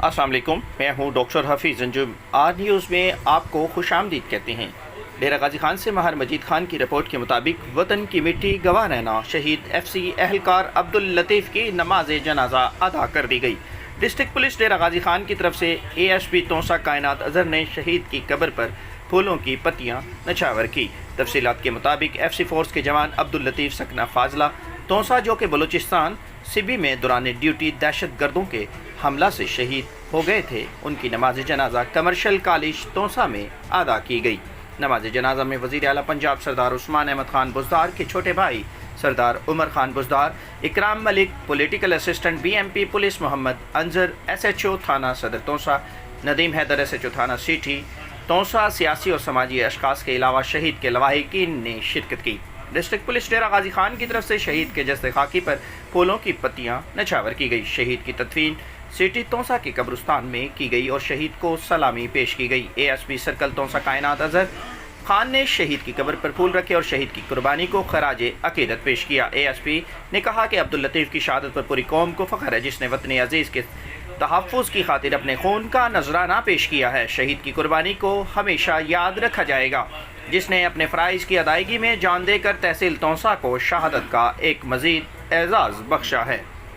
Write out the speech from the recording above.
अस्सलाम वालेकुम, मैं हूं डॉक्टर हफीज़ अंजुम। आज न्यूज़ में आपको खुशामदीद कहते हैं। डेरा गाजी खान से महार मजीद खान की रिपोर्ट के मुताबिक वतन की मिट्टी गंवा रहना शहीद FC एहलकार अब्दुल लतीफ़ की नमाज जनाजा अदा कर दी गई। डिस्ट्रिक्ट पुलिस डेरा गाजी खान की तरफ से ASP तोसा कायनात अजहर ने शहीद की कब्र पर फूलों की पत्तियां नछावर की। तफसीलात के मुताबिक FC फोर्स के जवान अब्दुल लतीफ़ सकना फाजला तोसा, जो कि बलूचिस्तान सिबी में दौरान ड्यूटी दहशत गर्दों के हमला से शहीद हो गए थे, उनकी नमाज जनाजा कमर्शियल कॉलेज तोसा में अदा की गई। नमाज जनाजा में वज़ीर आला पंजाब सरदार उस्मान अहमद खान बुज़दार के छोटे भाई सरदार Umar Khan Buzdar, Ikram Malik political assistant BMP police, Mohammad Anjar SHO थाना सदर तोसा, नदीम हैदर SHO थाना सिटी तोसा, सियासी और समाजी अशखास के अलावा शहीद के लवाहिकीन ने शिरकत की। डिस्ट्रिक्ट पुलिस डेरा गाजी खान की तरफ से शहीद के जस्ते खाकी पर फूलों की पत्तियां नछावर की गई। शहीद की तदफीन सिटी तोसा के कब्रिस्तान में की गई और शहीद को सलामी पेश की गई। ASP सर्कल तोसा कायनात अजहर खान ने शहीद की कब्र पर फूल रखे और शहीद की कुर्बानी को खराज अकीदत पेश किया। ASP ने कहा कि अब्दुल लतीफ़ की शहादत पर पूरी कौम को फ़ख्र है, जिसने वतन अजीज़ के तहफ़्फ़ुज़ की खातिर अपने खून का नजराना पेश किया है। शहीद की कुर्बानी को हमेशा याद रखा जाएगा, जिसने अपने फ़राइज़ की अदायगी में जान देकर तहसील तोसा को शहादत का एक मज़ीद एज़ाज़ बख्शा है।